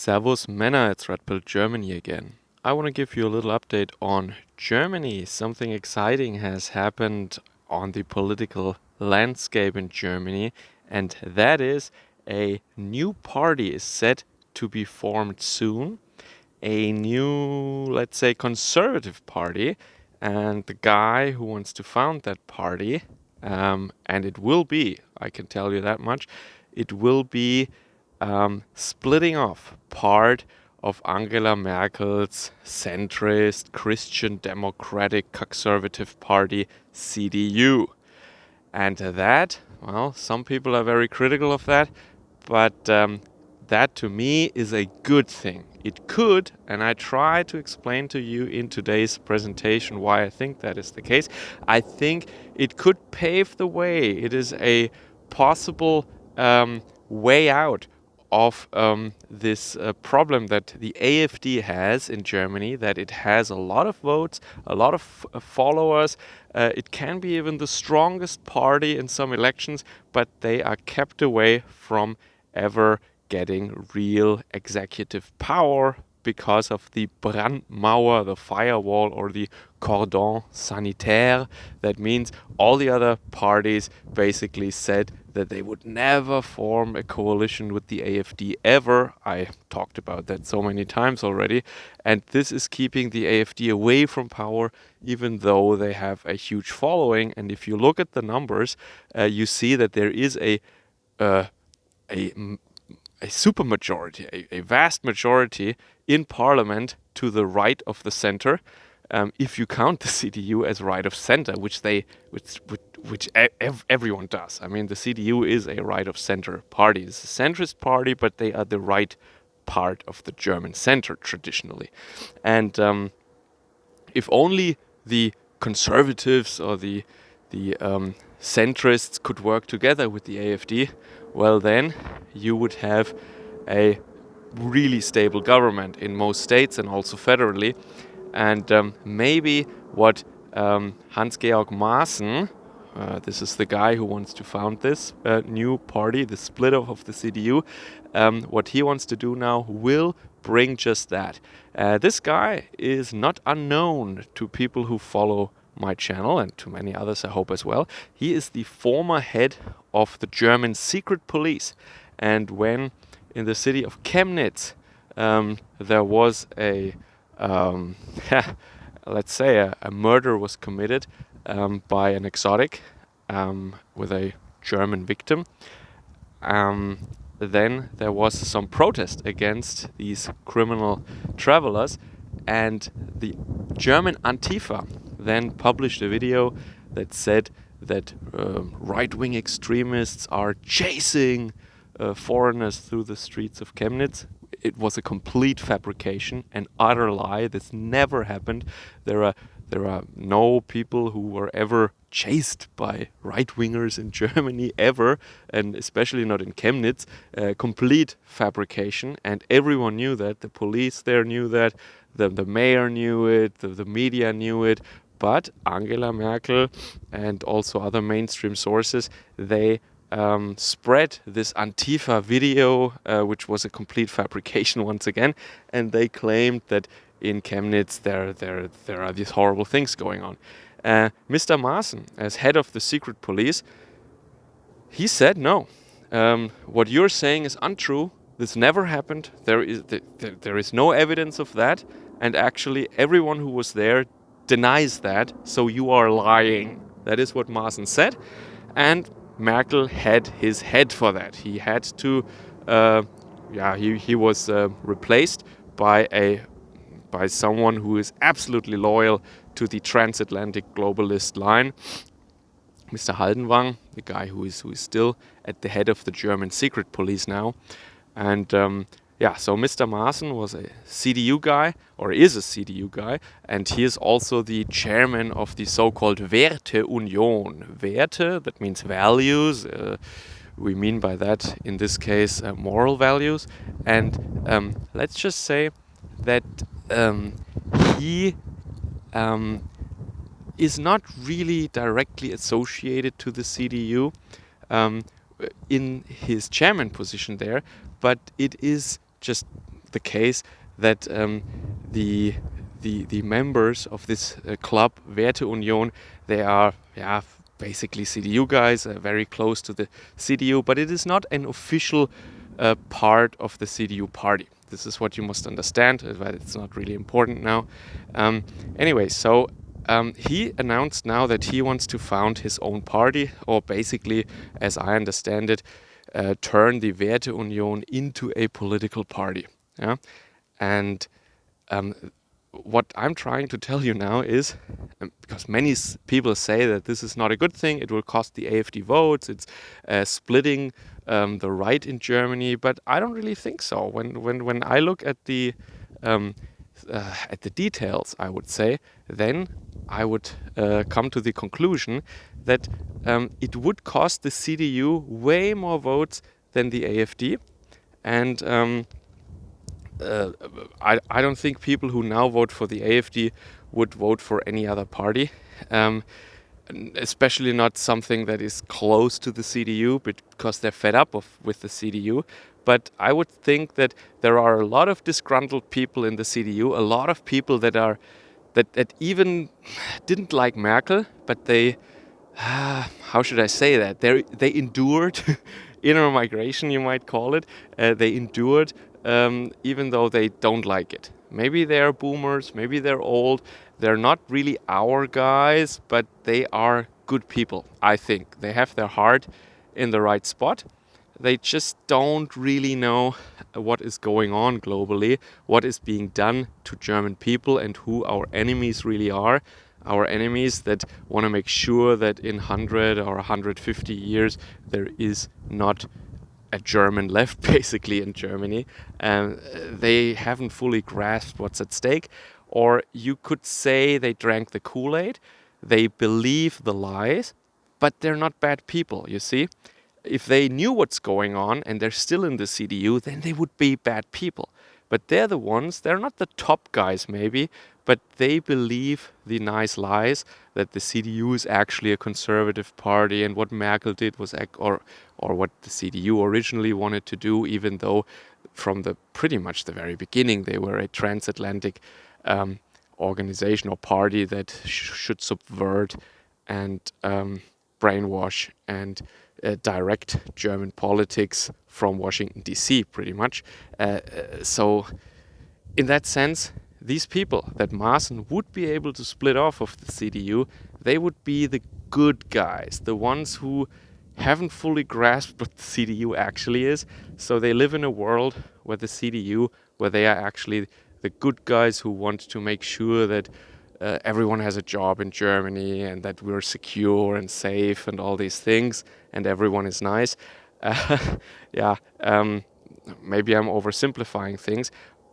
Servus Männer, it's Red Pill Germany again. I want to give you a little update on Germany. Something exciting has happened on the political landscape in Germany, and that is a new party is set to be formed soon. A new, let's say, conservative party, and the guy who wants to found that party, and it will be, I can tell you that much, it will be splitting off part of Angela Merkel's centrist Christian Democratic Conservative Party, CDU. And that, well, some people are very critical of that, but that to me is a good thing. It could, and I try to explain to you in today's presentation why I think that is the case. I think it could pave the way. It is a possible way out of this problem that the AfD has in Germany, that it has a lot of votes, a lot of followers. It can be even the strongest party in some elections, but they are kept away from ever getting real executive power because of the Brandmauer, the firewall, or the cordon sanitaire. That means all the other parties basically said that they would never form a coalition with the AfD ever. I talked about that so many times already. And this is keeping the AfD away from power, even though they have a huge following. And if you look at the numbers, you see that there is a supermajority, a vast majority in parliament to the right of the center. If you count the CDU as right of center, which everyone does. I mean, the CDU is a right of center party. It's a centrist party, but they are the right part of the German center traditionally. And if only the conservatives or the centrists could work together with the AfD, well, then you would have a really stable government in most states and also federally. And maybe what Hans-Georg Maaßen, this is the guy who wants to found this new party, the split off of the CDU, what he wants to do now will bring just that. This guy is not unknown to people who follow my channel and to many others, I hope, as well. He is the former head of the German secret police. And when in the city of Chemnitz there was a let's say a murder was committed by an exotic with a German victim, then there was some protest against these criminal travelers, and the German Antifa then published a video that said that right-wing extremists are chasing foreigners through the streets of Chemnitz. It was a complete fabrication, an utter lie. This never happened. There are no people who were ever chased by right-wingers in Germany ever, and especially not in Chemnitz. Complete fabrication, and everyone knew that. The police there knew that. The mayor knew it. The media knew it. But Angela Merkel and also other mainstream sources, they spread this Antifa video, which was a complete fabrication once again, and they claimed that in Chemnitz there are these horrible things going on. Mr. Maaßen, as head of the secret police, he said no. What you're saying is untrue. This never happened. There is no evidence of that, and actually everyone who was there denies that. So you are lying. That is what Maaßen said, and Merkel had his head for that. He had to, he was replaced by someone who is absolutely loyal to the transatlantic globalist line, Mr. Haldenwang, the guy who is still at the head of the German secret police now. And so Mr. Maaßen was a CDU guy, or is a CDU guy, and he is also the chairman of the so-called Werteunion. Werte, that means values. We mean by that, in this case, moral values. And let's just say that he is not really directly associated to the CDU in his chairman position there, but it is just the case that the members of this club, Werteunion, they are basically CDU guys, very close to the CDU, but it is not an official part of the CDU party. This is what you must understand, but it's not really important now. Anyway, so he announced now that he wants to found his own party, or basically, as I understand it, turn the Werteunion into a political party. Yeah? And what I'm trying to tell you now is, because many people say that this is not a good thing, it will cost the AfD votes, it's splitting the right in Germany, but I don't really think so. When I look at the details, I would say, then I would come to the conclusion that it would cost the CDU way more votes than the AfD, and I don't think people who now vote for the AfD would vote for any other party, especially not something that is close to the CDU, because they're fed up with the CDU. But I would think that there are a lot of disgruntled people in the CDU, a lot of people that even didn't like Merkel, but they, how should I say that? They endured inner migration, you might call it. They endured even though they don't like it. Maybe they're boomers, maybe they're old. They're not really our guys, but they are good people, I think. They have their heart in the right spot. They just don't really know what is going on globally, what is being done to German people, and who our enemies really are. Our enemies that want to make sure that in 100 or 150 years there is not a German left, basically, in Germany. They haven't fully grasped what's at stake. Or you could say they drank the Kool-Aid, they believe the lies, but they're not bad people, you see. If they knew what's going on and they're still in the CDU, then they would be bad people. But they're the ones, they're not the top guys maybe, but they believe the nice lies that the CDU is actually a conservative party, and what Merkel did was, or what the CDU originally wanted to do, even though from the pretty much the very beginning they were a transatlantic organization or party that should subvert and brainwash and direct German politics from Washington DC, pretty much. So in that sense, these people that Maaßen would be able to split off of the CDU, they would be the good guys, the ones who haven't fully grasped what the CDU actually is. So they live in a world where the CDU, where they are actually the good guys who want to make sure that everyone has a job in Germany and that we're secure and safe and all these things and everyone is nice. Maybe I'm oversimplifying things,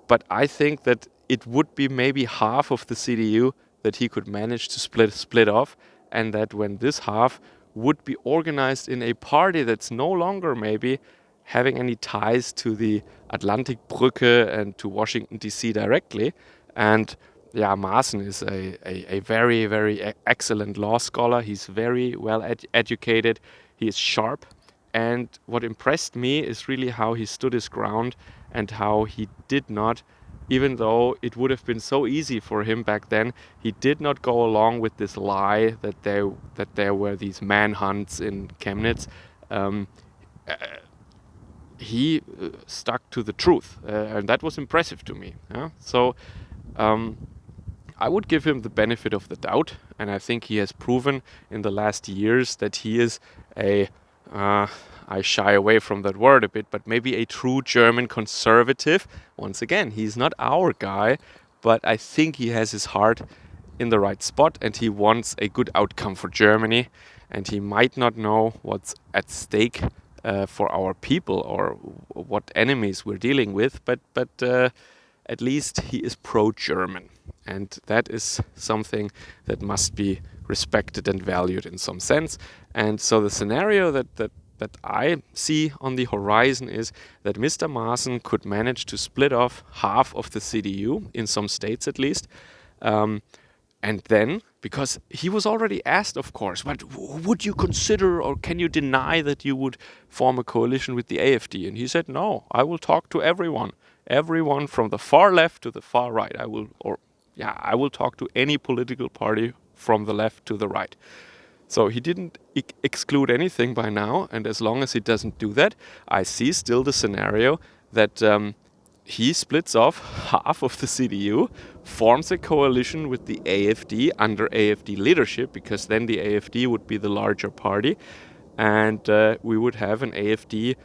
but I think that it would be maybe half of the CDU that he could manage to split off, and that when this half would be organized in a party that's no longer maybe having any ties to the Atlantikbrücke and to Washington DC directly. And Maaßen is a very, very excellent law scholar. He's very well educated. He is sharp. And what impressed me is really how he stood his ground and how he did not, even though it would have been so easy for him back then, he did not go along with this lie that there were these manhunts in Chemnitz. He stuck to the truth, and that was impressive to me. Yeah? So I would give him the benefit of the doubt, and I think he has proven in the last years that he is I shy away from that word a bit, but maybe a true German conservative. Once again, he's not our guy, but I think he has his heart in the right spot and he wants a good outcome for Germany, and he might not know what's at stake for our people or what enemies we're dealing with, but at least he is pro-German, and that is something that must be respected and valued in some sense. And so the scenario that I see on the horizon is that Mr. Maaßen could manage to split off half of the CDU, in some states at least, and then, because he was already asked, of course, but would you consider or can you deny that you would form a coalition with the AfD? And he said, no, I will talk to everyone. everyone from the far left to the far right. I will talk to any political party from the left to the right. So he didn't exclude anything by now, and as long as he doesn't do that, I see still the scenario that he splits off half of the CDU, forms a coalition with the AfD under AfD leadership, because then the AfD would be the larger party, and we would have an AfD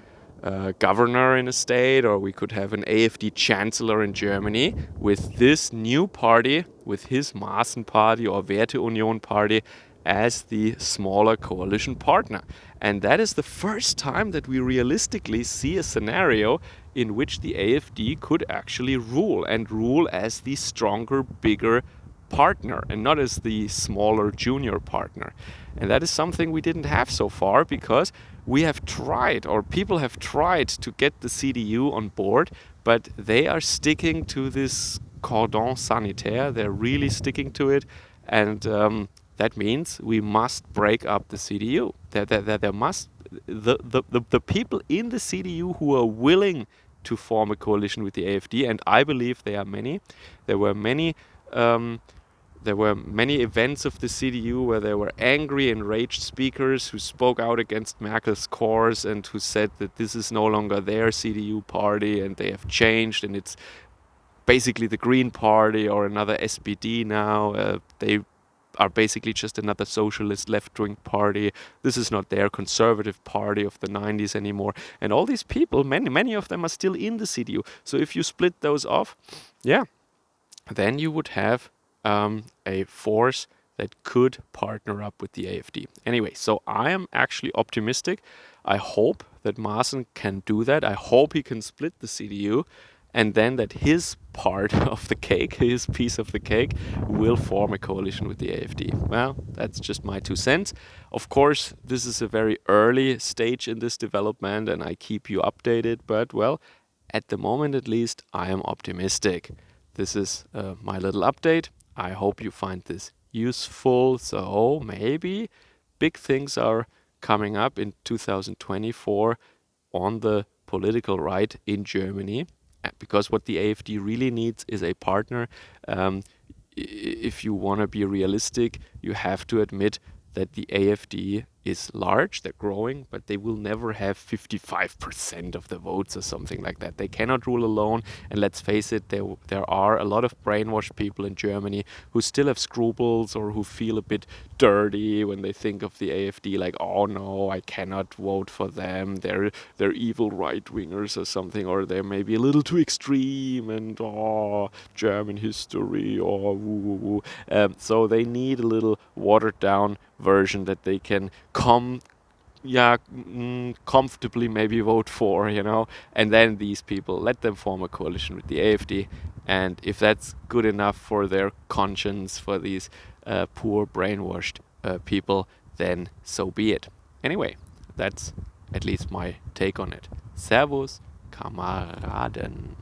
governor in a state, or we could have an AfD chancellor in Germany with this new party, with his Maaßen party or Werteunion party, as the smaller coalition partner. And that is the first time that we realistically see a scenario in which the AfD could actually rule, and rule as the stronger, bigger partner and not as the smaller junior partner. And that is something we didn't have so far, because we have tried, or people have tried, to get the CDU on board, but they are sticking to this cordon sanitaire. They're really sticking to it, and that means we must break up the CDU. There must the people in the CDU who are willing to form a coalition with the AfD, and I believe they are many. There were many events of the CDU where there were angry, enraged speakers who spoke out against Merkel's course and who said that this is no longer their CDU party and they have changed and it's basically the Green Party or another SPD now. They are basically just another socialist left-wing party. This is not their conservative party of the 90s anymore. And all these people, many of them are still in the CDU. So if you split those off, then you would have a force that could partner up with the AfD. Anyway, so I am actually optimistic. I hope that Maaßen can do that. I hope he can split the CDU, and then that his part of the cake, his piece of the cake, will form a coalition with the AfD. Well, that's just my 2 cents. Of course, this is a very early stage in this development, and I keep you updated, but well, at the moment at least, I am optimistic. This is my little update. I hope you find this useful. So maybe big things are coming up in 2024 on the political right in Germany, because what the AfD really needs is a partner. If you want to be realistic, you have to admit that the AfD is large, they're growing, but they will never have 55% of the votes or something like that. They cannot rule alone, and let's face it, there are a lot of brainwashed people in Germany who still have scruples or who feel a bit dirty when they think of the AfD, like, oh no, I cannot vote for them, they're evil right-wingers or something, or they're maybe a little too extreme, and German history, woo. So they need a little watered-down version that they can comfortably maybe vote for, and then these people, let them form a coalition with the AfD, and if that's good enough for their conscience, for these poor brainwashed people, then so be it. Anyway, that's at least my take on it. Servus, Kameraden.